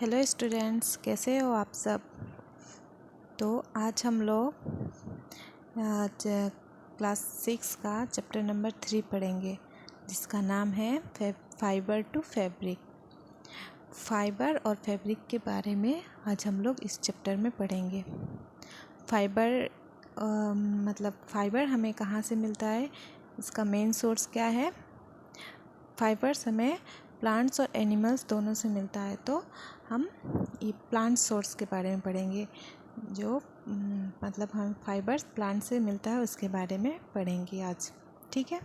Hello students, कैसे हो आप सब। तो आज हम लोग क्लास 6 का चैप्टर नंबर 3 पढ़ेंगे, जिसका नाम है फाइबर टू फैब्रिक। फाइबर और फैब्रिक के बारे में आज हम लोग इस चैप्टर में पढ़ेंगे। फाइबर मतलब फाइबर हमें कहाँ से मिलता है, इसका मेन सोर्स क्या है। फाइबर्स हमें प्लांट्स और एनिमल्स दोनों से मिलता है, तो हम ये प्लांट सोर्स के बारे में पढ़ेंगे। जो मतलब हम फाइबर्स प्लांट से मिलता है उसके बारे में पढ़ेंगे आज, ठीक है।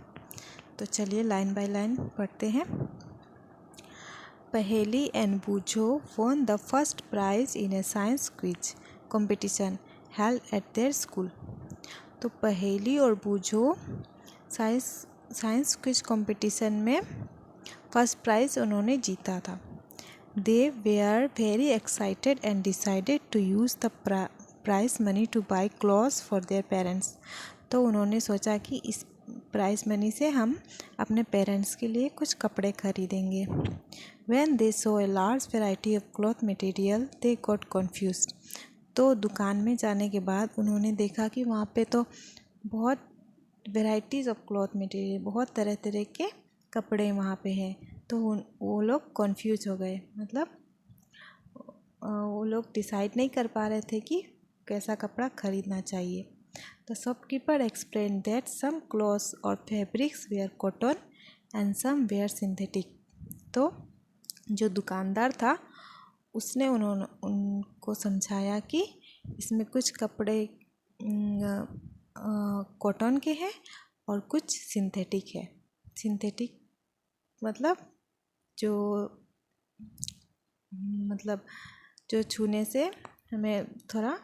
तो चलिए लाइन बाय लाइन पढ़ते हैं। पहेली एंड बूझो won the first prize in a science quiz competition held at their school। तो पहेली और बूझो साइंस क्विज कंपटीशन में फर्स्ट प्राइज़ उन्होंने जीता था। They were very excited and decided to use the prize money to buy clothes for their parents. तो उन्होंने सोचा कि इस प्राइज़ मनी से हम अपने पेरेंट्स के लिए कुछ कपड़े खरीदेंगे। When they so a large variety of cloth material they got confused. तो दुकान में जाने के बाद उन्होंने देखा कि वहाँ पे तो बहुत वेराइटीज़ ऑफ क्लॉथ मटेरियल, बहुत तरह तरह के कपड़े वहाँ पे हैं। तो वो लोग कन्फ्यूज हो गए, मतलब वो लोग डिसाइड नहीं कर पा रहे थे कि कैसा कपड़ा खरीदना चाहिए। The shopkeeper explain that some clothes और fabrics were cotton and some were synthetic. तो जो दुकानदार था उसने उनको समझाया कि इसमें कुछ कपड़े कॉटन के हैं और कुछ सिंथेटिक है। सिंथेटिक मतलब जो छूने से हमें थोड़ा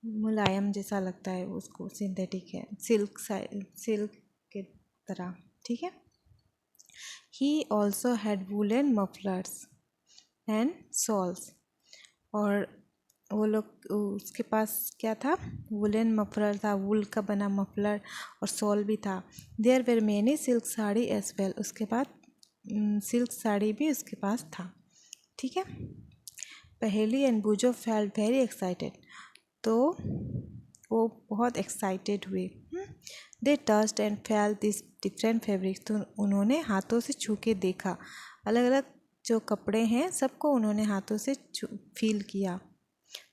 मुलायम जैसा लगता है, उसको सिंथेटिक है, सिल्क के तरह, ठीक है। He also had woollen mufflers and shawls. और वो लोग, उसके पास क्या था, वुलन मफलर था, वूल का बना मफलर, और शॉल भी था। There were many silk sari as well. उसके बाद सिल्क साड़ी भी उसके पास था, ठीक है। पहेली एंड बूझो फेल्ट वेरी एक्साइटेड। तो वो बहुत एक्साइटेड हुए। They touched and felt this different fabrics. तो उन्होंने हाथों से छू के देखा, अलग अलग जो कपड़े हैं सबको उन्होंने हाथों से फील किया।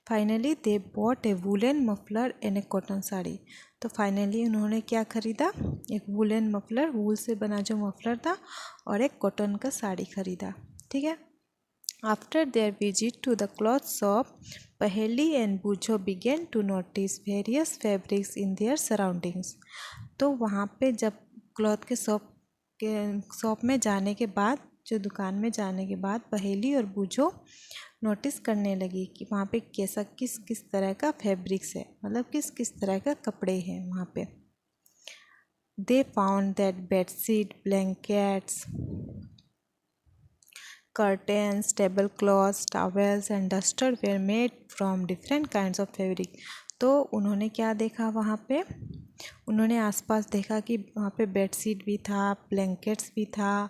Finally they bought A woollen muffler and A cotton sari. तो फाइनली उन्होंने क्या खरीदा, एक वुलन मफलर, वूल से बना जो मफलर था, और एक कॉटन का साड़ी खरीदा, ठीक है। After their visit to the cloth shop, Paheli and Boojho began to notice various fabrics in their surroundings. तो वहाँ पे जब क्लॉथ के शॉप में जाने के बाद, जो दुकान में जाने के बाद, पहेली और बूझो नोटिस करने लगी कि वहाँ पे कैसा किस तरह का फैब्रिक्स है, मतलब किस तरह का कपड़े हैं वहाँ पे। They found that bedsheet, blankets, curtains, tablecloths, towels and duster were made from different kinds of fabric। तो उन्होंने क्या देखा वहाँ पे, उन्होंने आसपास देखा कि वहाँ पे बेडशीट भी था, ब्लैंकेट्स भी था,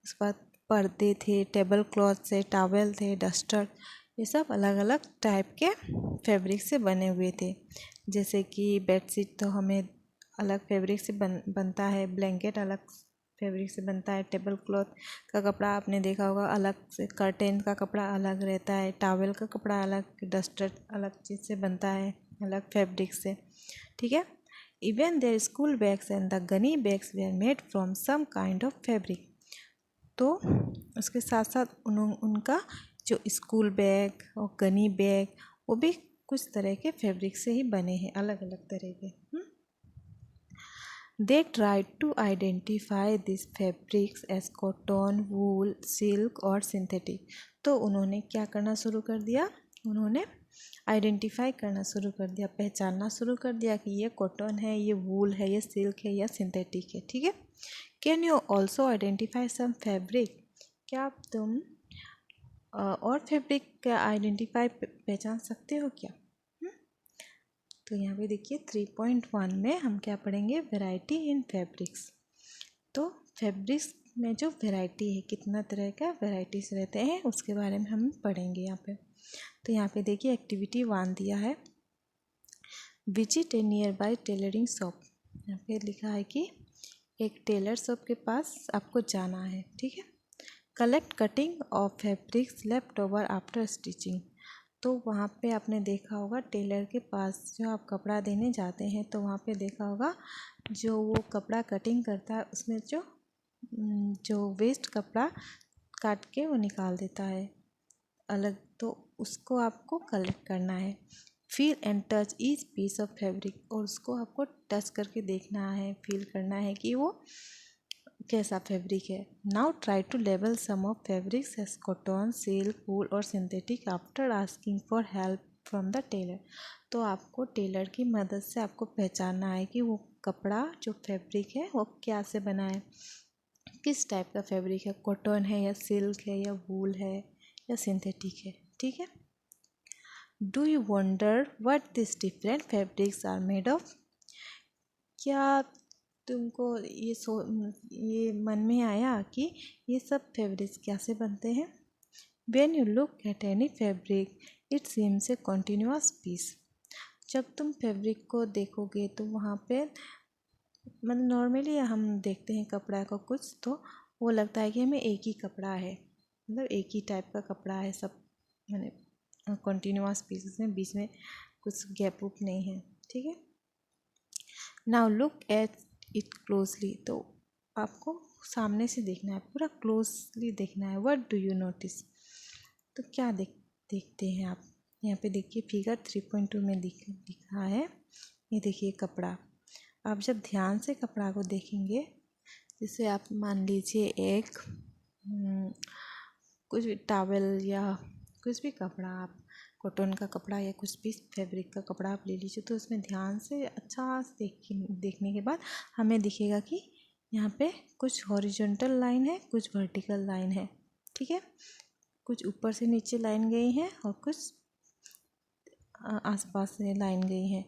उसके बाद पर्दे थे, टेबल क्लॉथ थे, टॉवेल थे, डस्टर, ये सब अलग अलग टाइप के फैब्रिक से बने हुए थे। जैसे कि बेडशीट तो हमें अलग फैब्रिक से बनता है, ब्लैंकेट अलग फैब्रिक से बनता है, टेबल क्लॉथ का कपड़ा आपने देखा होगा अलग से, कर्टेन का कपड़ा अलग रहता है, टॉवेल का कपड़ा अलग, डस्टर अलग चीज़ से बनता है, अलग फैब्रिक से, ठीक है। Even there school bags and the gunny bags were made from some kind of fabric. तो उसके साथ साथ उनका जो स्कूल बैग और गनी बैग, वो भी कुछ तरह के फैब्रिक से ही बने हैं, अलग अलग तरह के। They tried to identify these fabrics as cotton, wool, silk और synthetic। तो उन्होंने क्या करना शुरू कर दिया, उन्होंने आइडेंटिफाई करना शुरू कर दिया, पहचानना शुरू कर दिया कि ये कॉटन है, ये वूल है, ये सिल्क है, या सिंथेटिक है, ठीक है। Can you also identify some fabric. क्या तुम और फैब्रिक का आइडेंटिफाई पहचान सकते हो क्या। तो यहाँ पे देखिए 3.1 में हम क्या पढ़ेंगे, वैरायटी इन फैब्रिक्स। तो फैब्रिक्स में जो वैरायटी है, कितना तरह का वैरायटीज रहते हैं उसके बारे में हम पढ़ेंगे यहाँ पे। तो यहाँ पे देखिए एक्टिविटी 1 दिया है, visit A near by tailoring shop. यहाँ पे लिखा है कि एक टेलर शॉप के पास आपको जाना है, ठीक है। Collect cutting of fabrics left over after stitching. तो वहाँ पे आपने देखा होगा टेलर के पास जो आप कपड़ा देने जाते हैं तो वहाँ पे देखा होगा जो वो कपड़ा कटिंग करता है उसमें जो वेस्ट कपड़ा काट के वो निकाल देता है अलग, तो उसको आपको कलेक्ट करना है। Feel and touch each piece of fabric, और उसको आपको टच करके देखना है, फील करना है कि वो कैसा फैब्रिक है। Now try to label some of fabrics as cotton, silk, wool और synthetic after asking for help from the tailor. तो आपको टेलर की मदद से आपको पहचानना है कि वो कपड़ा जो फैब्रिक है वो क्या से बना है, किस टाइप का फैब्रिक है, कॉटन है या सिल्क है या वूल है या सिंथेटिक है, ठीक है। Do you wonder what this different fabrics are made of. क्या तुमको ये मन में आया कि ये सब फैब्रिक्स कैसे बनते हैं। When you look at any fabric it seems a continuous piece. जब तुम फैब्रिक को देखोगे तो वहाँ पे मतलब नॉर्मली हम देखते हैं कपड़ा को कुछ तो वो लगता है कि हमें एक ही कपड़ा है, मतलब एक ही टाइप का कपड़ा है सब, मैंने कॉन्टिन्यूअस पीसेस में बीच में कुछ गैप उप नहीं है, ठीक है। Now look at it closely. तो आपको सामने से देखना है, पूरा क्लोजली देखना है। What do you notice. तो क्या देखते हैं आप। यहाँ पे देखिए फिगर 3.2 में दिखा है, ये देखिए कपड़ा। आप जब ध्यान से कपड़ा को देखेंगे, जैसे आप मान लीजिए एक कुछ भी टॉवल या कुछ भी कपड़ा, आप कॉटन का कपड़ा या कुछ भी फैब्रिक का कपड़ा आप ले लीजिए, तो उसमें ध्यान से अच्छा से देखने के बाद हमें दिखेगा कि यहाँ पे कुछ हॉरिजॉन्टल लाइन है, कुछ वर्टिकल लाइन है, ठीक है। कुछ ऊपर से नीचे लाइन गई है और कुछ आसपास से लाइन गई है।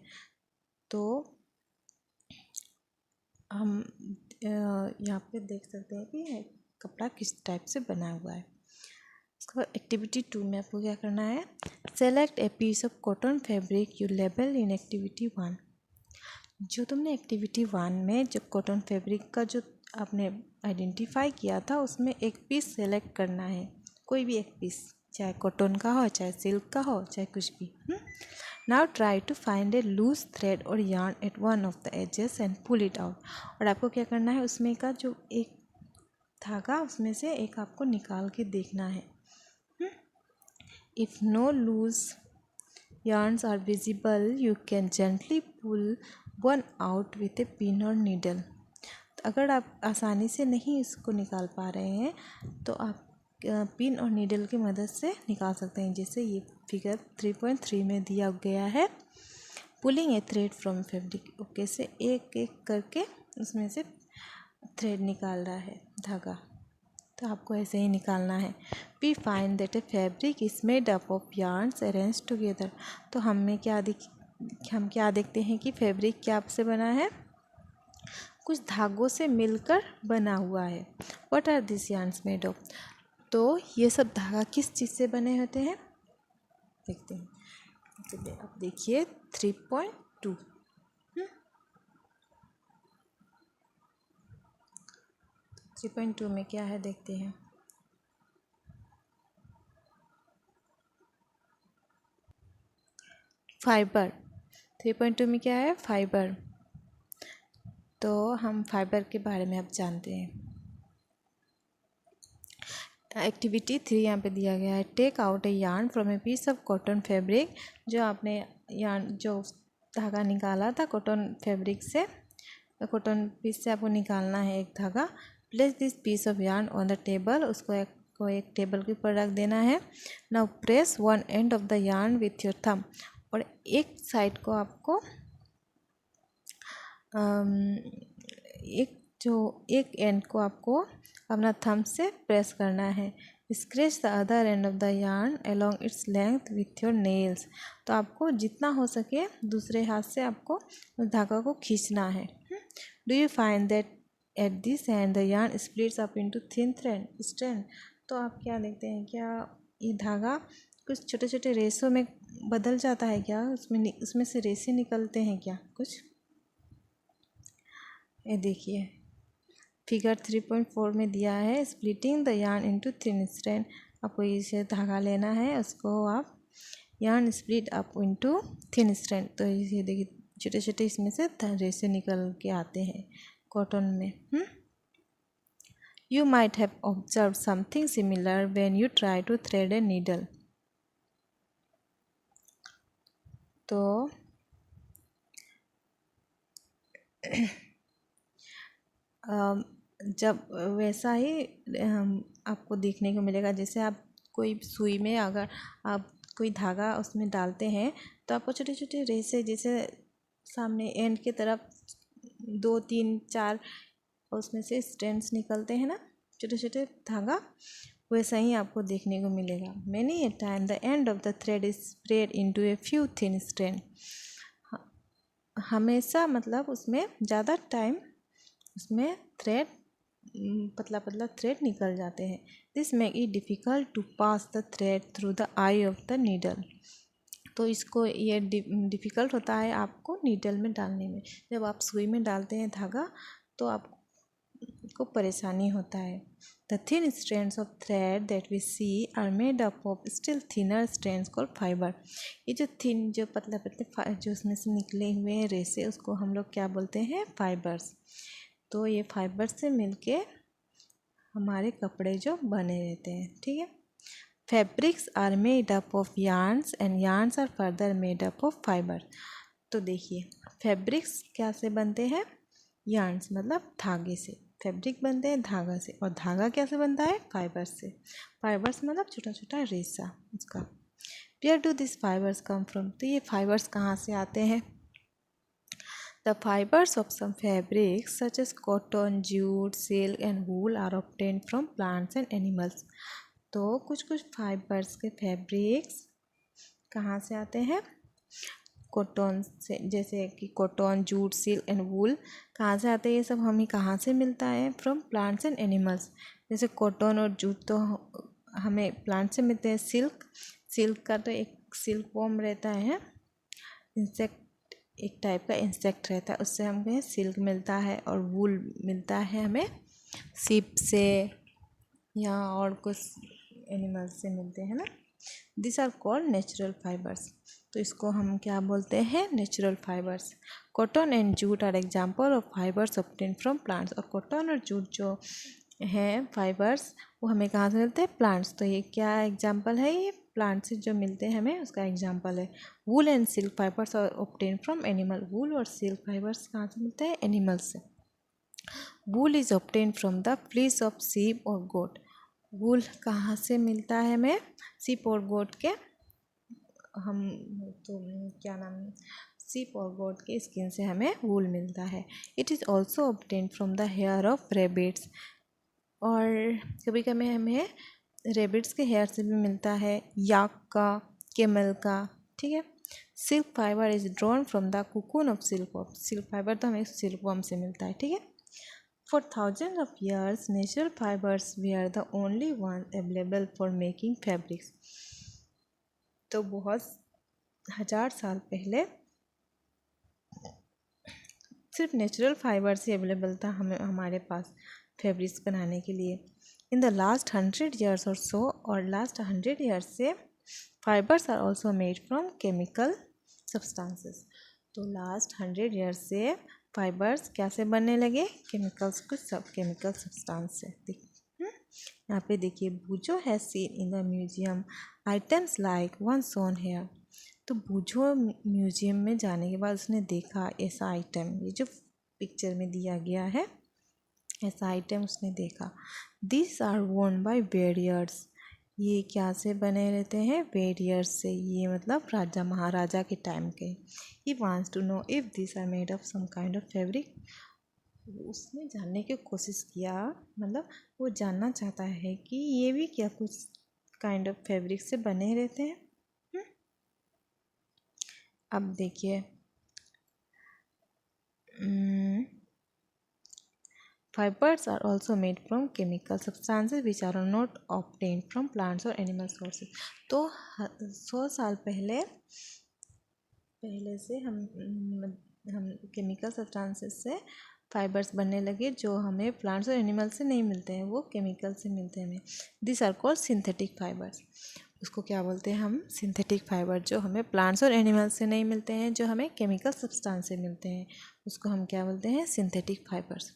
तो हम यहाँ पे देख सकते हैं कि कपड़ा किस टाइप से बना हुआ है। उसके बाद एक्टिविटी 2 में आपको क्या करना है, select a piece of cotton fabric you label in activity 1। जो तुमने एक्टिविटी 1 में जो कॉटन फैब्रिक का जो आपने आइडेंटिफाई किया था उसमें एक पीस सेलेक्ट करना है, कोई भी एक पीस, चाहे कॉटन का हो, चाहे सिल्क का हो, चाहे कुछ भी। Now try to find a loose thread और yarn at one of the edges and pull it out. और आपको क्या करना है, उसमें का जो एक धागा उसमें से एक आपको निकाल के देखना है। If no loose yarns are visible you can gently pull one out with a pin or needle। अगर आप आसानी से नहीं इसको निकाल पा रहे हैं तो आप पिन और नीडल की मदद से निकाल सकते हैं, जैसे ये फिगर 3.3 में दिया गया है। Pulling a thread from fabric, okay से एक एक करके उसमें से थ्रेड निकाल रहा है, धागा। तो आपको ऐसे ही निकालना है। We find that a fabric is made up of yarns arrange together. तो हम क्या देखते हैं कि फैब्रिक क्या से बना है, कुछ धागों से मिलकर बना हुआ है। What are this yarns made of. तो ये सब धागा किस चीज़ से बने होते हैं, देखते हैं। चलिए आप देखिए 3.2, 3.2 में क्या है देखते हैं। फाइबर, 3.2 में क्या है, फाइबर। तो हम फाइबर के बारे में अब जानते हैं। एक्टिविटी 3 यहाँ पे दिया गया है, take out a yarn from a piece of cotton fabric. जो आपने यार्न जो धागा निकाला था कॉटन फैब्रिक से, कॉटन पीस से आपको निकालना है एक धागा। Place this piece of yarn on the table, उसको एक टेबल के ऊपर रख देना है। Now press one end of the yarn with your thumb. और एक साइड को आपको एक एंड को आपको अपना थंब से प्रेस करना है। Scratch the other and of the yarn along its length with your nails. तो आपको जितना हो सके दूसरे हाथ से आपको उस धागा को खींचना है। Do you find that at this and the yarn splits up into thin strand. तो आप क्या देखते हैं, क्या ये धागा कुछ छोटे छोटे रेसों में बदल जाता है क्या, उसमें से रेसे निकलते हैं क्या कुछ। ये देखिए फिगर 3.4 में दिया है splitting the yarn into thin strand. आपको इसे धागा लेना है, उसको आप yarn split up into thin strand. तो ये देखिए छोटे छोटे इसमें से रेसे निकल के आते हैं कॉटन में। You might have observe something similar when you try to thread a needle. तो जब वैसा ही आपको देखने को मिलेगा, जैसे आप कोई सुई में अगर आप कोई धागा उसमें डालते हैं तो आपको छोटे छोटे रेसे जैसे सामने एंड की तरफ 2 3 4 उसमें से स्ट्रैंड्स निकलते हैं ना छोटे छोटे धागा, वैसा ही आपको देखने को मिलेगा। Many a time the end of the thread is spread into a few thin strand. हमेशा मतलब उसमें ज़्यादा टाइम उसमें थ्रेड पतला पतला थ्रेड निकल जाते हैं। This make it difficult to pass the thread through the eye of the needle. तो इसको ये डिफ़िकल्ट होता है आपको नीडल में डालने में। जब आप सुई में डालते हैं धागा तो आपको परेशानी होता है। The thin strands of thread that we see are made up of still thinner strands called fiber. ये जो थिन जो पतले पतले जो उसमें से निकले हुए हैं रेसे, उसको हम लोग क्या बोलते हैं, फाइबर्स। तो ये फाइबर से मिलके हमारे कपड़े जो बने रहते हैं, ठीक है। Fabrics are made up of yarns and yarns are further made up of fiber. तो देखिए फैब्रिक्स क्या से बनते हैं, यार्न्स मतलब धागे से, फैब्रिक बनते हैं धागा से, और धागा क्या से बनता है, फाइबर से। फाइबर्स मतलब छोटा छोटा रेसा उसका। Where do this fibers come from. तो ये फाइबर्स कहाँ से आते हैं। The fibers of some fabrics such as cotton, jute, silk and wool are obtained from plants and animals. तो कुछ कुछ फाइबर्स के फैब्रिक्स कहाँ से आते हैं, कॉटन से, जैसे कि cotton, jute, silk and wool कहाँ से आते हैं, ये सब हमें कहाँ से मिलता है, फ्रॉम प्लांट्स एंड एनिमल्स। जैसे कॉटन और जूट तो हमें प्लांट से मिलते हैं। सिल्क का तो एक सिल्क वॉर्म रहता है, इंसेक्ट, एक टाइप का इंसेक्ट रहता है, उससे हमें सिल्क मिलता है। और वूल मिलता है हमें सीप से या और कुछ एनिमल्स से मिलते हैं ना। This are called natural fibers. तो इसको हम क्या बोलते हैं, natural fibers. Cotton and jute are example of fibers obtain from plants. और कॉटन और जूट जो हैं फाइबर्स वो हमें कहाँ से मिलते हैं, प्लांट्स। तो ये क्या एग्जाम्पल है, ये प्लांट से जो मिलते हैं हमें उसका एग्जाम्पल है। Wool and silk fibres are obtain from animal. Wool और सिल्क फाइबर्स कहाँ से मिलते हैं, एनिमल से। Wool is obtain from the fleece of sheep और गोट। वूल कहाँ से मिलता है हमें, सीप और गोट के, हम तो क्या नाम, सीप और गोट के स्किन से हमें वूल मिलता है। It is also obtain from the hair of rabbits. और कभी कभी हमें रेबिट्स के हेयर से भी मिलता है, याक का, केमल का, ठीक है। Silk fibre is drawn from the cocoon of silk worm. Silk fibre तो हमें सिल्क वर्म से मिलता है, ठीक है। For thousand of years natural fibres way the only one available for making fabrics. तो बहुत 1000 साल पहले सिर्फ नेचुरल फाइबर्स ही अवेलेबल था हमारे पास फैब्रिक्स बनाने के लिए। इन द लास्ट 100 ईयर्स और सो, और लास्ट 100 ईयर्स से fibers are also made from chemical substances. तो लास्ट 100 ईयर्स से फाइबर्स क्या से बनने लगे, केमिकल्स, कुछ सब केमिकल सब्सटेंस से। यहाँ पे देखिए, Boojho has seen in the museum items like one son hair. तो बुजो म्यूजियम में जाने के बाद उसने देखा ऐसा आइटम, ये जो पिक्चर में दिया गया है ऐसा आइटम उसने देखा। This are worn by warriors. ये क्या से बने रहते हैं, वेरियर्स से। ये मतलब राजा महाराजा के टाइम के। He wants to know if this are made of some kind of fabric. उसने जानने की कोशिश किया, मतलब वो जानना चाहता है कि ये भी क्या कुछ काइंड ऑफ फैब्रिक से बने रहते हैं। अब देखिए, Fibers are also made from chemical substances which are not obtained from plants or animal sources. तो 100 साल पहले से हम केमिकल सब्सटेंसेस से फाइबर्स बनने लगे जो हमें प्लांट्स और एनिमल से नहीं मिलते हैं, वो केमिकल से मिलते हैं हमें. This are called synthetic fibers. उसको क्या बोलते हैं हम? Synthetic fiber. जो हमें प्लांट्स और एनिमल से नहीं मिलते हैं, जो हमें केमिकल सब्सटेंस से मिलते हैं, उसको हम क्या बोलते हैं? Synthetic fibres.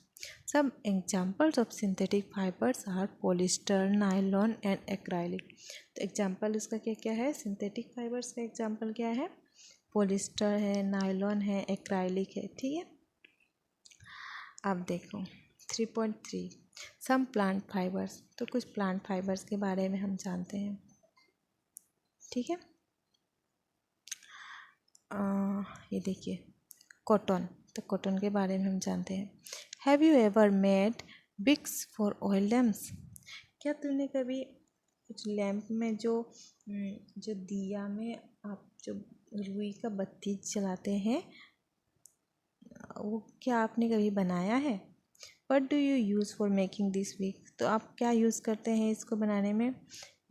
Some examples of synthetic fibers are polyester, nylon and acrylic. तो एग्जाम्पल उसका क्या क्या है? सिंथेटिक फाइबर्स का एग्जाम्पल क्या है? पोलिस्टर है, नायलॉन है, एक्राइलिक है. ठीक है. अब देखो 3.3 सम प्लांट फाइबर्स. तो कुछ प्लांट फाइबर्स के बारे में हम जानते हैं. ठीक है. ये देखिए कॉटन. तो कॉटन के बारे में हम जानते हैं. Have you ever made wicks for oil lamps? क्या तुमने कभी कुछ लैम्प में जो दिया में आप जो रुई का बत्ती जलाते हैं, वो क्या आपने कभी बनाया है? What do you use for making this wick? तो आप क्या यूज़ करते हैं इसको बनाने में?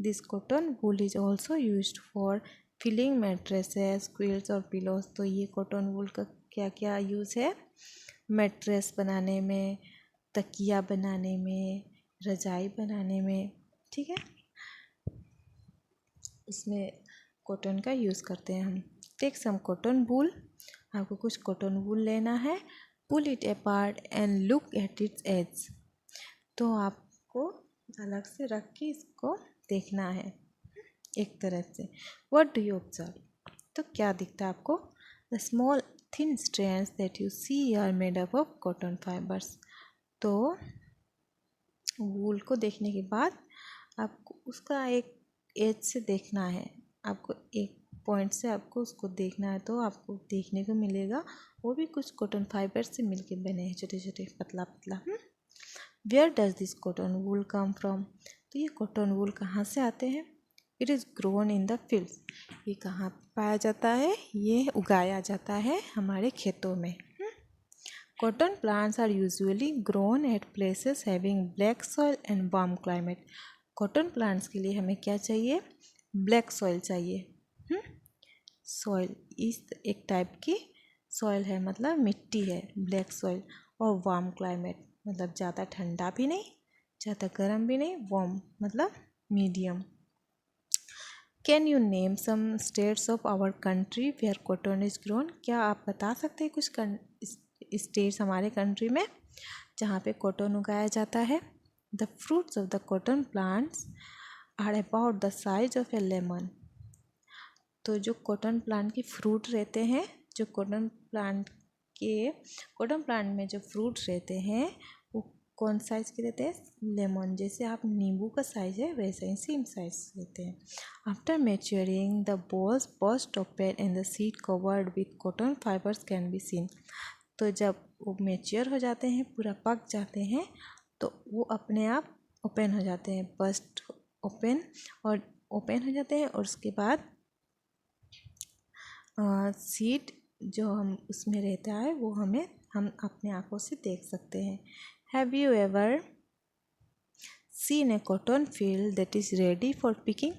This cotton wool is also used for filling mattresses, quilts और पिलोज. तो ये कॉटन वूल का क्या क्या यूज़ है? मैट्रेस बनाने में, तकिया बनाने में, रजाई बनाने में. ठीक है. इसमें कॉटन का यूज़ करते हैं हम. Take some cotton wool. आपको कुछ कॉटन वूल लेना है. Pull it apart and look at its edge. तो आपको अलग से रख के इसको देखना है एक तरह से. What do you observe? तो क्या दिखता है आपको? The small thin strands that you see are made up of cotton fibers. तो वूल को देखने के बाद आपको उसका एक एज से देखना है. आपको एक पॉइंट से आपको उसको देखना है, तो आपको देखने को मिलेगा वो भी कुछ कॉटन फाइबर से मिलके बने हैं, छोटे छोटे पतला पतला. Where does this cotton wool come from? तो ये कॉटन वूल कहाँ से आते हैं? It is grown in the fields. ये कहाँ पाया जाता है? ये उगाया जाता है हमारे खेतों में. Cotton plants are usually grown at places having black soil and warm climate. Cotton plants के लिए हमें क्या चाहिए? ब्लैक सॉइल चाहिए. सॉइल इस एक टाइप की सॉइल है, मतलब मिट्टी है, ब्लैक सॉइल. और वार्म क्लाइमेट मतलब ज़्यादा ठंडा भी नहीं, ज़्यादा गर्म भी नहीं, वार्म मतलब medium. Can you name some states of our country where cotton is grown? क्या आप बता सकते हैं कुछ स्टेट्स हमारे कंट्री में जहाँ पे कॉटन उगाया जाता है? The fruits of the cotton plants are about the size of a lemon. तो जो कॉटन प्लांट के फ्रूट रहते हैं, जो कॉटन प्लांट में जो फ्रूट रहते हैं वो कौन साइज़ के रहते हैं? लेमन. जैसे आप नींबू का साइज़ है वैसे ही सेम साइज़ रहते हैं. After maturing the bolls burst open and the seed covered with cotton fibers can be seen. तो जब वो मैच्योर हो जाते हैं, पूरा पक जाते हैं, तो वो अपने आप ओपन हो जाते हैं, बस्ट ओपन हो जाते हैं. और उसके बाद सीड जो हम उसमें रहता है वो हम अपने आँखों से देख सकते हैं. Have you ever seen A cotton field that is ready for picking?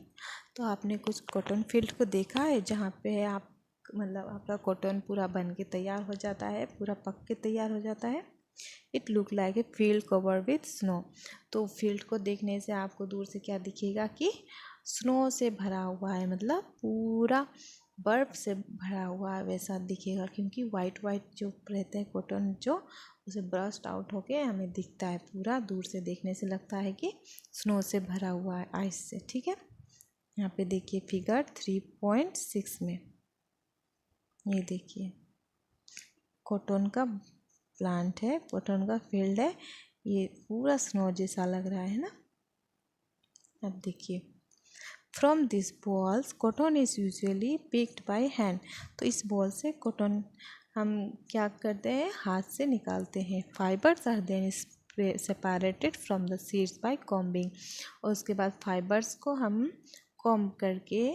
तो आपने कुछ कॉटन फील्ड को देखा है जहाँ पे आप मतलब आपका कॉटन पूरा बन के तैयार हो जाता है, पूरा पक के तैयार हो जाता है? It look like a field cover with snow. तो फील्ड को देखने से आपको दूर से क्या दिखेगा कि स्नो से भरा हुआ है, मतलब पूरा बर्फ़ से भरा हुआ है वैसा दिखेगा, क्योंकि वाइट जो रहते हैं कॉटन जो उसे ब्रस्ट आउट होके हमें दिखता है. पूरा दूर से देखने से लगता है कि स्नो से भरा हुआ है, आइस से. ठीक है. यहाँ पे देखिए फिगर 3.6 में ये देखिए कॉटन का प्लांट है, कॉटन का फील्ड है, ये पूरा स्नो जैसा लग रहा है ना. अब देखिए from this balls cotton is usually picked by hand. तो इस बॉल से कॉटन हम क्या करते हैं? हाथ से निकालते हैं. Fibers are then separated from the seeds by combing. और उसके बाद फाइबर्स को हम कॉम्ब करके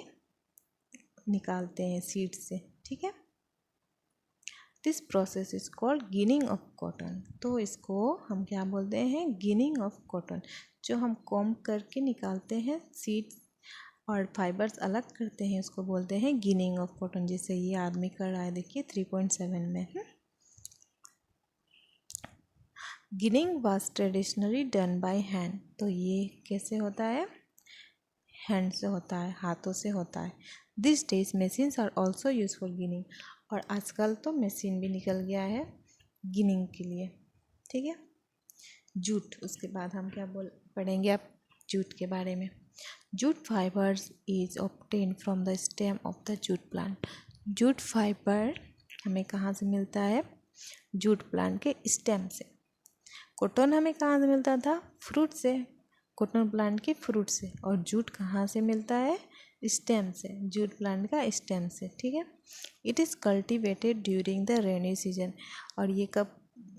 निकालते हैं सीड्स से. ठीक है. This process is called ginning of cotton. तो इसको हम क्या बोलते हैं, गिनिंग ऑफ कॉटन। जो हम कॉम्ब करके निकालते हैं सीड्स और फाइबर्स अलग करते हैं, उसको बोलते हैं गिनिंग ऑफ कॉटन। जैसे ये आदमी कर रहा है, देखिए 3.7 में। Ginning was traditionally done by hand. तो ये कैसे होता है, हैंड से होता है, हाथों से होता है। This days machines are also use for ginning. और आजकल तो मशीन भी निकल गया है गिनिंग के लिए, ठीक है। जूट, उसके बाद हम क्या पढ़ेंगे अब जूट के बारे में। Jute fibres is obtain from the stem of the jute plant. Jute fibre हमें कहाँ से मिलता है, जूट प्लांट के स्टेम से। कॉटन हमें कहाँ से मिलता था, फ्रूट से, कॉटन प्लांट के फ्रूट से। और जूट कहाँ से मिलता है, स्टेम से, जूट प्लांट का स्टेम से, ठीक है। It is cultivated during the rainy season. और ये कब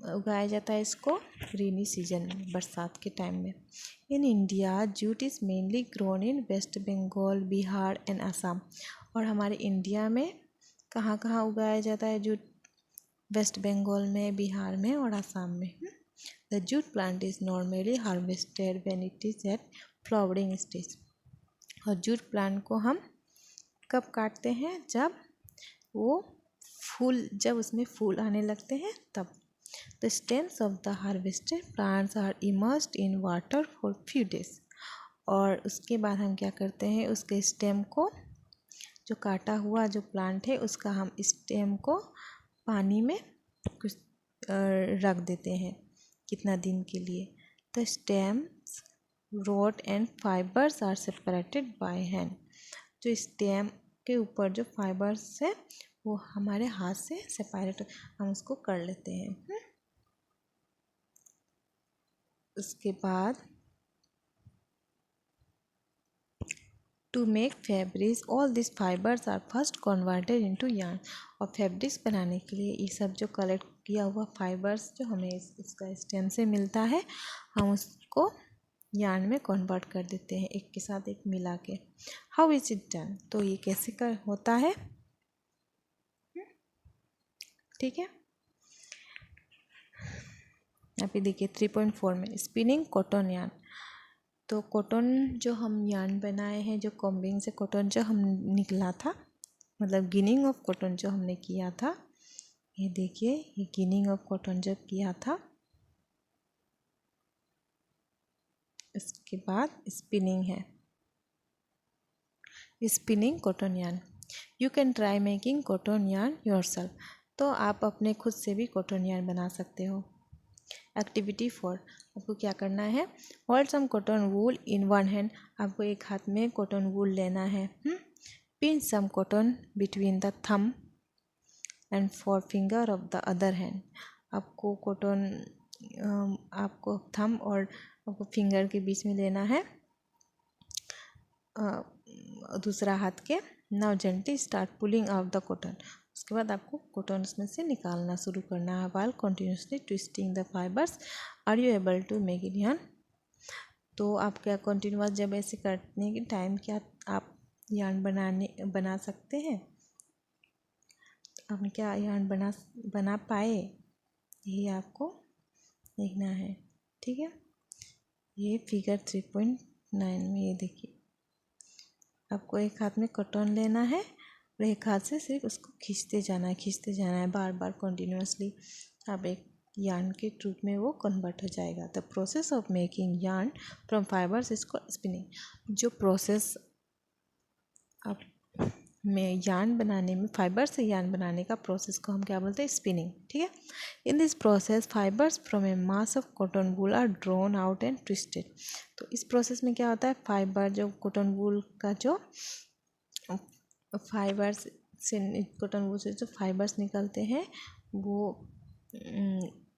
उगाया जाता है इसको, रेनी सीजन में, बरसात के टाइम में। In India jute is mainly grown in West Bengal, Bihar and Assam. और हमारे इंडिया में कहाँ कहाँ उगाया जाता है जूट, वेस्ट बंगाल में, बिहार में और असम में। The jute plant is normally harvested when it is at flowering stage। और जूट प्लांट को हम कब काटते हैं, जब वो फूल, जब उसमें फूल आने लगते हैं तब। The stems of the harvested plants are immersed in water for few days। और उसके बाद हम क्या करते हैं, उसके स्टेम को, जो काटा हुआ जो प्लांट है उसका हम स्टेम को पानी में कुछ रख देते हैं, कितना दिन के लिए। The stems, root and fibers are separated by hand. जो स्टेम के ऊपर जो फाइबर्स है वो हमारे हाथ से सेपरेट हम उसको कर लेते हैं। उसके बाद to make fabrics all this fibers are first converted into yarn. और फैब्रिक्स बनाने के लिए ये सब जो कलेक्ट किया हुआ फाइबर्स जो हमें इसका स्टेम से मिलता है, हम उसको यार्न में कन्वर्ट कर देते हैं, एक के साथ एक मिला के। हाउ इज इट डन, तो ये कैसे कर होता है, ठीक है। अभी देखिए 3.4 में स्पिनिंग कॉटन यार्न। तो कॉटन जो हम यार्न बनाए हैं, जो कॉम्बिंग से कॉटन जो हम निकला था, मतलब गिनिंग ऑफ कॉटन जो हमने किया था, ये देखिए ये गिनिंग ऑफ कॉटन जब किया था, इसके बाद स्पिनिंग है, spinning cotton yarn. You can try making cotton yarn yourself. तो आप अपने खुद से भी कॉटन यार्न बना सकते हो। एक्टिविटी 4, आपको क्या करना है, hold some cotton wool in one hand. आपको एक हाथ में कॉटन वूल लेना है। Pin some cotton between the thumb and forefinger of the other hand. आपको कॉटन आपको थंब और आपको फिंगर के बीच में लेना है, दूसरा हाथ के। Now gently start pulling out the cotton. उसके बाद आपको कॉटन उसमें से निकालना शुरू करना है। While continuously twisting the fibers are you able to make it yarn. तो आप क्या कंटिन्यूस जब ऐसे करने के टाइम क्या आप यार्न बना सकते हैं, आप क्या यार्न बना पाए, यही आपको देखना है, ठीक है। ये फिगर 3.9 में ये देखिए, आपको एक हाथ में कॉटन लेना है और एक हाथ से सिर्फ उसको खींचते जाना है बार बार कंटिन्यूसली। अब एक यार्न के रूप में वो कन्वर्ट हो जाएगा। The process of making yarn from fibres is called spinning. जो प्रोसेस आप में यार्न बनाने में, फाइबर से यार्न बनाने का प्रोसेस को हम क्या बोलते हैं, स्पिनिंग, ठीक है। In this process fibers from a mass of cotton wool are drawn out and twisted. तो इस प्रोसेस में क्या होता है, फाइबर जो कॉटन वूल का जो फाइबर्स से, कॉटन वूल से जो फाइबर्स निकलते हैं वो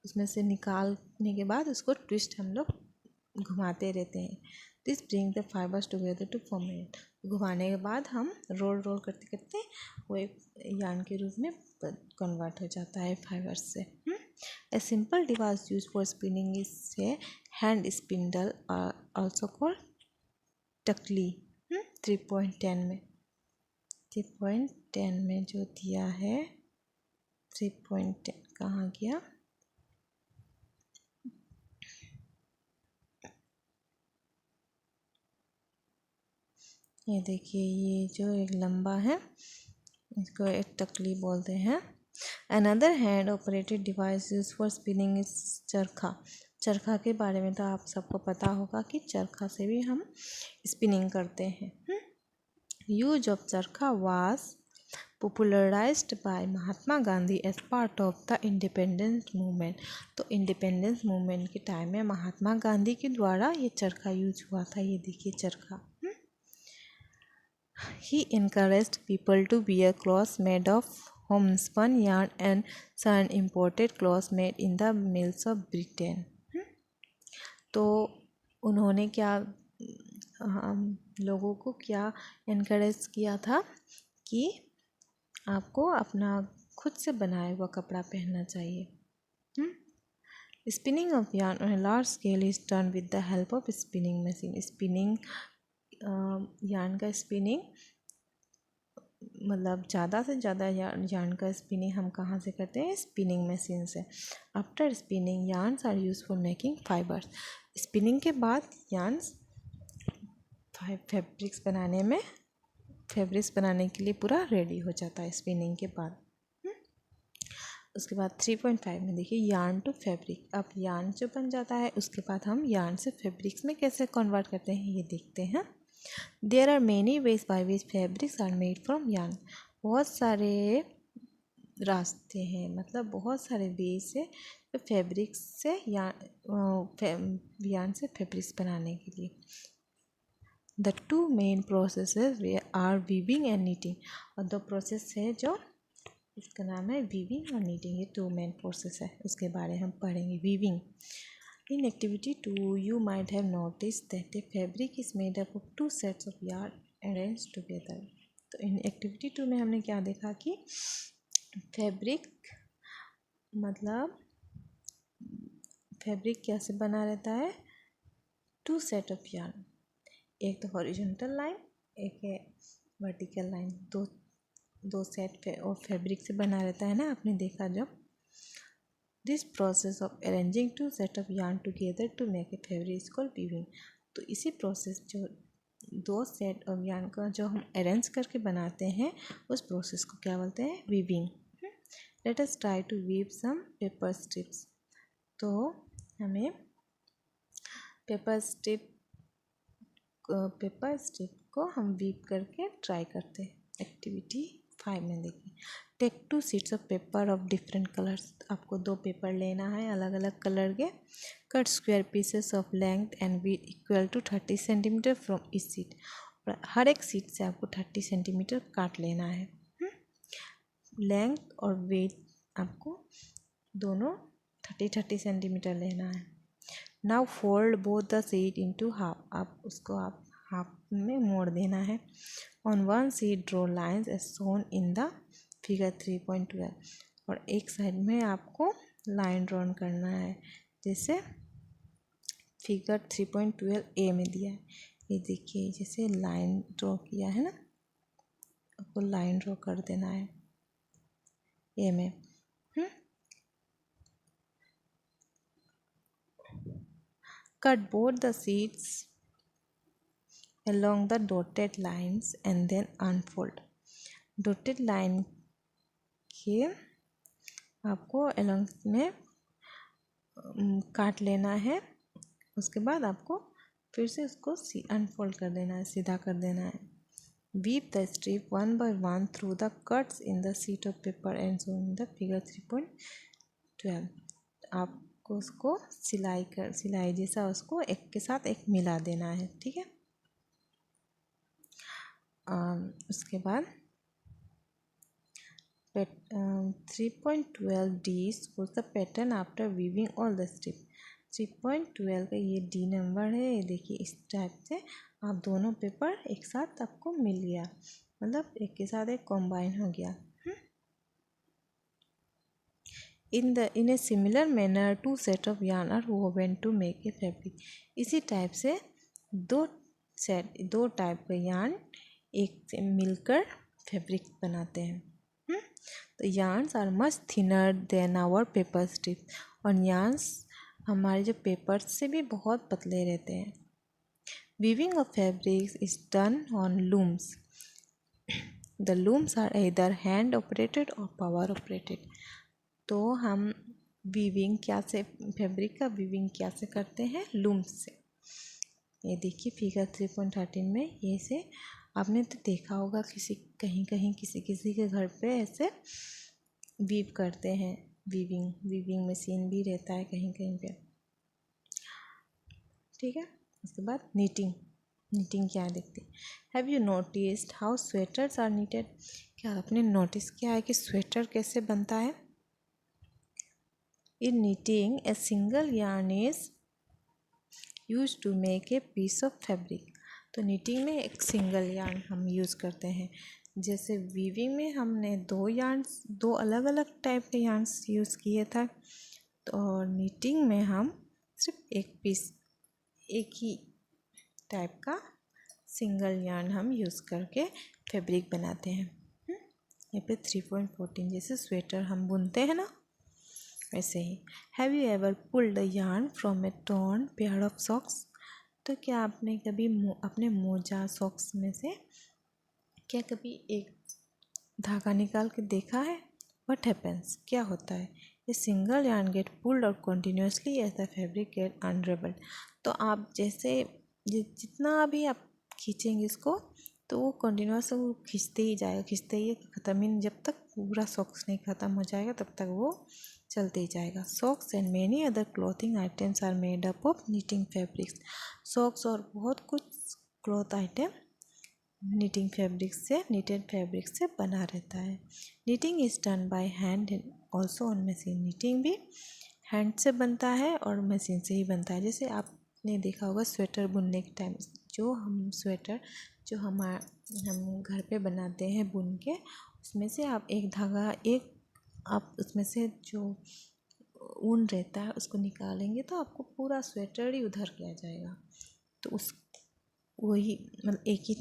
उसमें से निकालने के बाद उसको ट्विस्ट हम लोग घुमाते रहते हैं। This bring the fibers together to form it. घुमाने के बाद हम रोल करते करते वो एक यार्न के रूप में कन्वर्ट हो जाता है फाइबर्स से। A simple device use for spinning is a hand spindle, also called takli. 3.10 में जो दिया है 3.10 कहाँ गया? ये देखिए, ये जो एक लंबा है इसको एक तकली बोलते हैं। Another hand operated device use for spinning is चरखा। चरखा के बारे में तो आप सबको पता होगा कि चरखा से भी हम स्पिनिंग करते हैं। यूज ऑफ चरखा was popularized by Mahatma Gandhi as part of the independence movement। तो इंडिपेंडेंस मूवमेंट के टाइम में महात्मा गांधी के द्वारा ये चरखा यूज हुआ था। ये देखिए चरखा। He encouraged people to wear clothes made of homespun yarn and sun imported clothes made in the mills of Britain। तो उन्होंने क्या हम लोगों को क्या इनकरेज किया था कि आपको अपना खुद से बनाया हुआ कपड़ा पहनना चाहिए। Spinning of yarn on a large scale is done with the help of spinning machine. Spinning yarn का स्पिनिंग मतलब ज़्यादा से ज़्यादा यार्न का स्पिनिंग हम कहाँ से करते हैं? स्पिनिंग मशीन से। After spinning yarns are use for making fibers. Spinning के बाद यार्न्स फैब्रिक्स बनाने के लिए पूरा रेडी हो जाता है स्पिनिंग के बाद। उसके बाद 3.5 में देखिए यार्न टू फैब्रिक। अब यार्न जो बन जाता है उसके बाद हम यार्न से फैब्रिक्स में कैसे कन्वर्ट करते हैं ये देखते हैं। There are many ways by which fabrics are made from yarn. बहुत सारे रास्ते हैं, मतलब बहुत सारे वे से फैब्रिक्स से यार्न से फैब्रिक्स बनाने के लिए। The two main processes are weaving and knitting. और दो प्रोसेस है जो इसका नाम है वीविंग और नीटिंग। ये टू मेन प्रोसेस है, उसके बारे में हम पढ़ेंगे। Weaving. In activity 2 you might have notice that a fabric is made up of 2 sets of yarn arranged together. तो इन एक्टिविटी 2 में हमने क्या देखा कि फैब्रिक मतलब फैब्रिक कैसे बना रहता है? 2 सेट ऑफ यार्न, एक तो हॉरिजॉन्टल लाइन, एक है वर्टिकल लाइन। दो सेट और फैब्रिक से बना रहता है ना, आपने देखा जब। This process of arranging 2 set of yarn together to make a fabric is called weaving. तो इसी प्रोसेस जो 2 सेट ऑफ यार्न का जो हम अरेंज करके बनाते हैं उस प्रोसेस को क्या बोलते हैं? Weaving. Let us try to weave some paper strips. तो हमें पेपर स्ट्रिप को हम वीव करके ट्राई करते हैं। एक्टिविटी 5 में देखिए, take 2 sheets of paper of different colours. आपको 2 पेपर लेना है अलग अलग कलर के। Cut square pieces of length and width equal to 30 centimetre from each sheet. हर एक शीट से आपको 30 सेंटीमीटर काट लेना है। लेंथ और वेट आपको दोनों 30 सेंटीमीटर लेना है। Now fold both the sheet into half. आप उसको आप हाफ में मोड़ देना है। On one sheet draw lines as shown in the figure 3.12। और एक साइड में आपको लाइन ड्रॉन करना है, जैसे फिगर 3.12 ए में दिया है। ये देखिए जैसे लाइन ड्रॉ किया है ना, आपको लाइन ड्रॉ कर देना है ए में। Cut both the sheets along the dotted lines and then unfold। dotted line के आपको along में काट लेना है। उसके बाद आपको फिर से उसको अनफोल्ड कर देना है, सीधा कर देना है। Weave the strip one by one through the cuts in the sheet of paper and shown in the figure 3.12। आपको उसको सिलाई जैसा उसको एक के साथ एक मिला देना है, ठीक है। उसके बाद 3.12D shows the pattern after weaving all the strip। 3.12 का ये डी नंबर है। ये देखिए इस टाइप से आप दोनों पेपर एक साथ आपको मिल गया, मतलब एक के साथ एक कॉम्बाइन हो गया। In a similar manner 2 set of yarn are woven to make a fabric। इसी टाइप से दो टाइप के यार्न एक से मिलकर फैब्रिक बनाते हैं। तो yarns are much thinner than our paper strip, और yarns हमारे जो पेपर से भी बहुत पतले रहते हैं। Weaving of fabrics is done on looms, the looms are either hand operated और पावर ऑपरेटेड। तो हम वीविंग क्या से, फैब्रिक का वीविंग क्या से करते हैं, लूम्स से। ये देखिए फिगर 3.13 में ये से आपने तो देखा होगा किसी कहीं कहीं किसी किसी के घर पे ऐसे वीव करते हैं, वीविंग मशीन भी रहता है कहीं कहीं पे। ठीक है, उसके बाद नीटिंग क्या देखते हैं। Have you noticed how sweaters are knitted, क्या आपने नोटिस किया है कि स्वेटर कैसे बनता है। In knitting a single yarn is used to make a piece of fabric, तो नीटिंग में एक सिंगल yarn हम यूज़ करते हैं। जैसे वीविंग में हमने दो अलग अलग टाइप के yarns यूज़ किए था, तो और नीटिंग में हम सिर्फ एक ही टाइप का सिंगल yarn हम यूज़ करके फैब्रिक बनाते हैं। यहाँ पे 3.14 जैसे स्वेटर हम बुनते हैं ना, वैसे ही। Have you ever pulled a yarn from a torn pair of socks, तो क्या आपने कभी अपने मोजा सॉक्स में से क्या कभी एक धागा निकाल के देखा है। व्हाट हैपन्स, क्या होता है, ये सिंगल yarn गेट पुल्ड और continuously as the fabric gets unravelled, तो आप जैसे जितना भी आप खींचेंगे इसको तो वो कंटिन्यूस वो खींचते ही ख़त्म ही, जब तक पूरा सॉक्स नहीं ख़त्म हो जाएगा तब तक वो चलते ही जाएगा। Socks and many other clothing items are made up of knitting fabrics, socks और बहुत कुछ cloth item knitting knitted fabric से बना रहता है। Knitting is done by hand and also on machine, knitting भी हैंड से बनता है और मशीन से ही बनता है। जैसे आपने देखा होगा स्वेटर बुनने के टाइम जो हम घर पे बनाते हैं बुन के, उसमें से आप आप उसमें से जो ऊन रहता है उसको निकालेंगे तो आपको पूरा स्वेटर ही उधर किया जाएगा। तो वही मतलब एक ही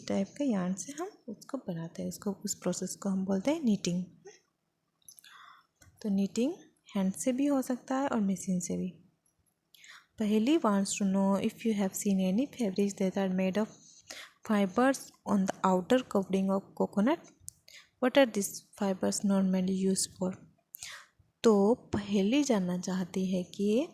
टाइप का yarn से हम उसको बनाते हैं, उस प्रोसेस को हम बोलते हैं नीटिंग। तो नीटिंग हैंड से भी हो सकता है और मशीन से भी। पहली wants to know if you have seen any fabrics that are made of fibers on the outer covering of coconut. What are these fibers normally used for? तो पहली जानना चाहती है कि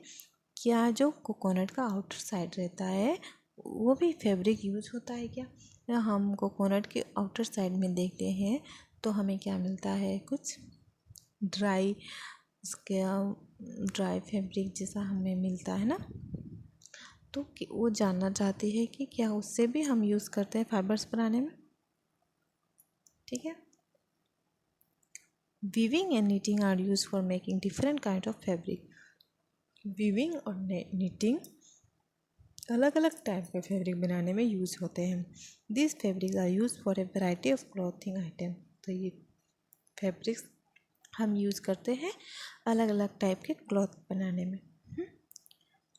क्या जो कोकोनट का आउटर साइड रहता है वो भी फैब्रिक यूज होता है क्या। या हम कोकोनट के आउटर साइड में देखते हैं तो हमें क्या मिलता है, कुछ ड्राई फैब्रिक जैसा हमें मिलता है ना। तो वो जानना चाहती है कि क्या उससे भी हम यूज़ करते हैं फाइबर्स बनाने में। ठीक है, weaving and knitting are use for making different kind of fabric. Weaving और नीटिंग अलग अलग टाइप के फैब्रिक बनाने में यूज़ होते हैं। This fabrics are use for a variety of clothing item, तो ये फैब्रिक्स हम यूज़ करते हैं अलग अलग टाइप के क्लॉथ बनाने में।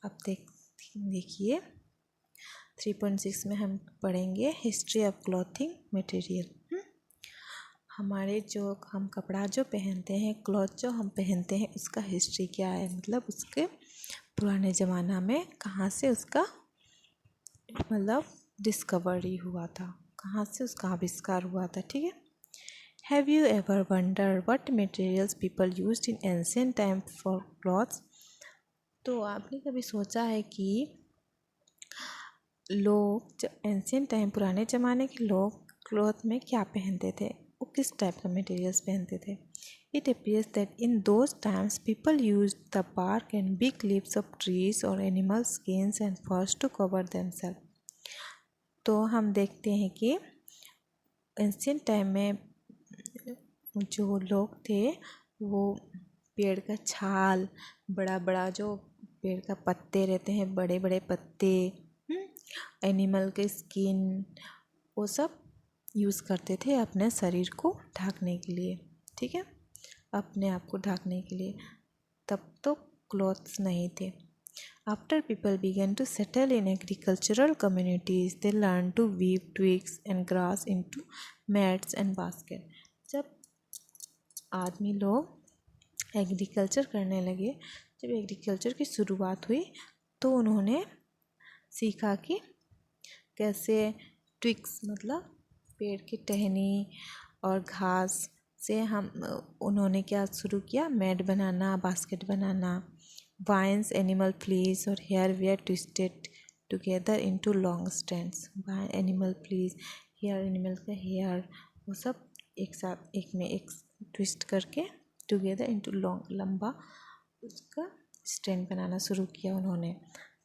अब देखिए 3.6 में हम पढ़ेंगे हिस्ट्री ऑफ क्लॉथिंग मटेरियल। हमारे हम कपड़ा जो पहनते हैं, क्लॉथ जो हम पहनते हैं, उसका हिस्ट्री क्या है, मतलब उसके पुराने ज़माना में कहाँ से उसका मतलब डिस्कवरी हुआ था, कहाँ से उसका आविष्कार हुआ था। ठीक है, have you ever wonder what materials people used in ancient time for clothes, तो आपने कभी सोचा है कि लोग एंशिएंट टाइम पुराने ज़माने के लोग क्लॉथ में क्या पहनते थे, वो किस टाइप का मटेरियल्स पहनते थे। It appears that in those times people use the bark and big leaves of trees और animal skins and furs to cover themself, तो हम देखते हैं कि एंशिएंट टाइम में जो लोग थे वो पेड़ का छाल, बड़ा बड़ा जो पेड़ का पत्ते रहते हैं, बड़े बड़े पत्ते, एनिमल के स्किन, वो सब यूज़ करते थे अपने शरीर को ढकने के लिए। ठीक है, अपने आप को ढकने के लिए, तब तो क्लॉथ्स नहीं थे। After people begin to settle in agricultural communities they learn to weave twigs and grass into mats and basket, जब आदमी लोग एग्रीकल्चर करने लगे, जब एग्रीकल्चर की शुरुआत हुई तो उन्होंने सीखा कि कैसे ट्विक्स मतलब पेड़ की टहनी और घास से उन्होंने क्या शुरू किया, मैट बनाना, बास्केट बनाना, वाइन्स, एनिमल फ्लीस और hair were twisted together into long stands. Animal fleece, hair, animal का हेयर, वो सब एक साथ एक में एक ट्विस्ट करके टुगेदर इनटू लॉन्ग, लंबा उसका स्टैंड बनाना शुरू किया उन्होंने।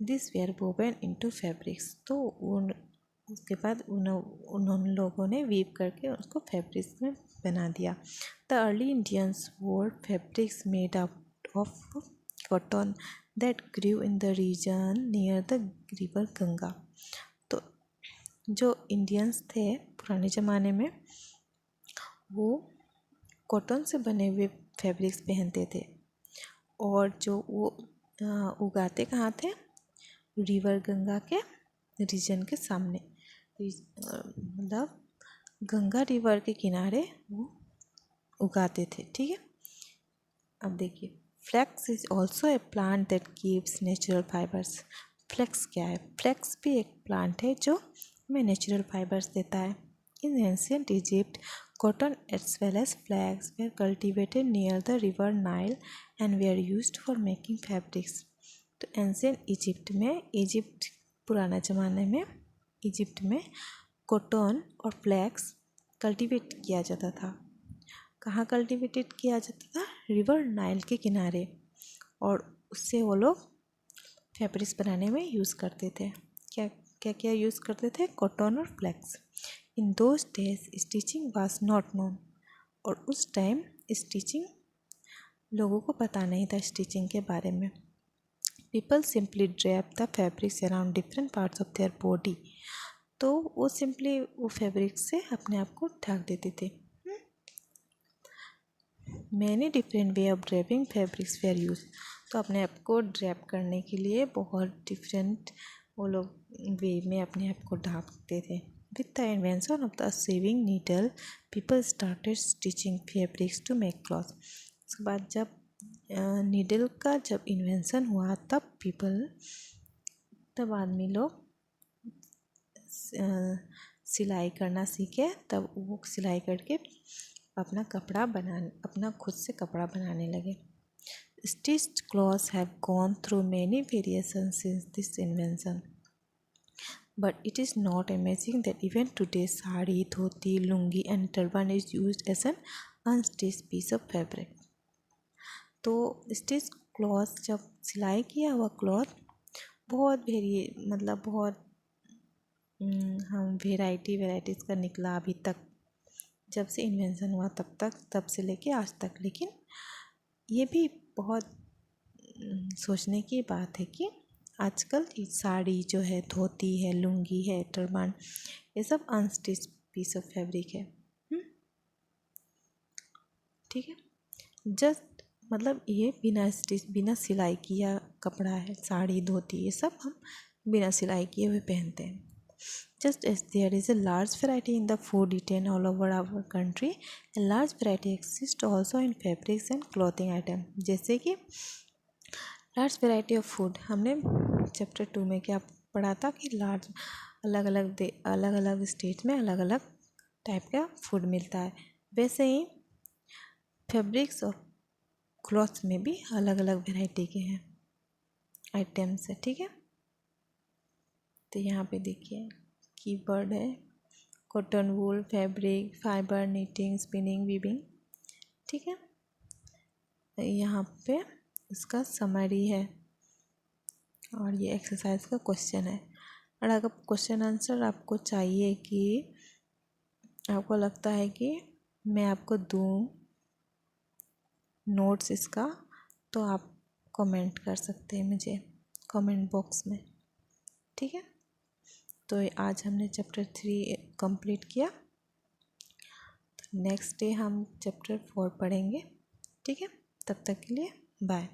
This were woven into fabrics, तो उसके बाद उन्होंने लोगों ने वीव करके उसको फैब्रिक्स में बना दिया। The early Indians wore fabrics made out of cotton that grew in the region near the river Ganga. तो जो इंडियंस थे पुराने ज़माने में वो कॉटन से बने हुए फैब्रिक्स पहनते थे, और जो वो उगाते कहाँ थे, रिवर गंगा के रीजन के सामने, मतलब गंगा रिवर के किनारे वो उगाते थे। ठीक है, अब देखिए, flax is also a plant that gives natural fibres. Flax क्या है? फ्लैक्स भी एक प्लांट है जो हमें नेचुरल फाइबर्स देता है। In ancient Egypt cotton as well as flax were cultivated near the river Nile and were used for making fabrics। तो एंशियंट इजिप्ट में, इजिप्ट पुराना ज़माने में इजिप्ट में कॉटन और फ्लैक्स कल्टीवेट किया जाता था। कहाँ कल्टीवेटेड किया जाता था? रिवर नाइल के किनारे, और उससे वो लोग फैब्रिक्स बनाने में यूज़ करते थे। क्या क्या क्या यूज़ करते थे? कॉटन और flax. In those days stitching was not known, और उस टाइम स्टिचिंग लोगों को पता नहीं था स्टिचिंग के बारे में। People simply drape the fabrics around different parts of their body, तो वो सिंपली वो फैब्रिक से अपने आप को ढक देते थे। Many different way of draping fabrics were use, तो अपने आप को ड्रैप करने के लिए बहुत डिफरेंट वो लोग वे में अपने आप को ढाँपते थे। With the invention of the sewing needle people started stitching fabrics to make cloth. उसके बाद जब नीडल का जब इन्वेंशन हुआ तब आदमी लोग सिलाई करना सीखे, तब वो सिलाई करके अपना खुद से कपड़ा बनाने लगे। Stitched clothes have gone through many variations since this invention, but it is not amazing that even today sari, dhoti, lungi and turban is used as an unstitched piece of fabric। तो stitch cloth, जब सिलाई किया हुआ cloth बहुत बहुत हम varieties का निकला अभी तक, जब से इन्वेंशन हुआ तब से लेके आज तक। लेकिन ये भी बहुत सोचने की बात है कि आजकल साड़ी जो है, धोती है, लुंगी है, टर्बान, ये सब अनस्टिच पीस ऑफ फैब्रिक है। ठीक है, जस्ट मतलब ये बिना सिलाई किया कपड़ा है। साड़ी, धोती, ये सब हम बिना सिलाई किए हुए पहनते हैं। Just as there is a large variety in the food eaten all over our country, a large variety exists also in fabrics and clothing item। जैसे कि लार्ज वैरायटी ऑफ फूड, हमने चैप्टर 2 में क्या पढ़ा था कि अलग अलग स्टेट में अलग अलग टाइप का फूड मिलता है, वैसे ही फैब्रिक्स और क्लॉथ्स में भी अलग अलग वैरायटी के हैं आइटम्स है। ठीक है, तो यहाँ पे देखिए कीवर्ड है cotton, wool, fabric, fibre, knitting, spinning, weaving. ठीक है, यहाँ पे इसका समरी है और ये एक्सरसाइज का क्वेश्चन है। और अगर क्वेश्चन आंसर आपको चाहिए कि आपको लगता है कि मैं आपको दूँ नोट्स इसका, तो आप कमेंट कर सकते हैं मुझे कमेंट बॉक्स में। ठीक है, तो आज हमने चैप्टर 3 कंप्लीट किया। नेक्स्ट डे हम चैप्टर 4 पढ़ेंगे। ठीक है, तब तक के लिए बाय।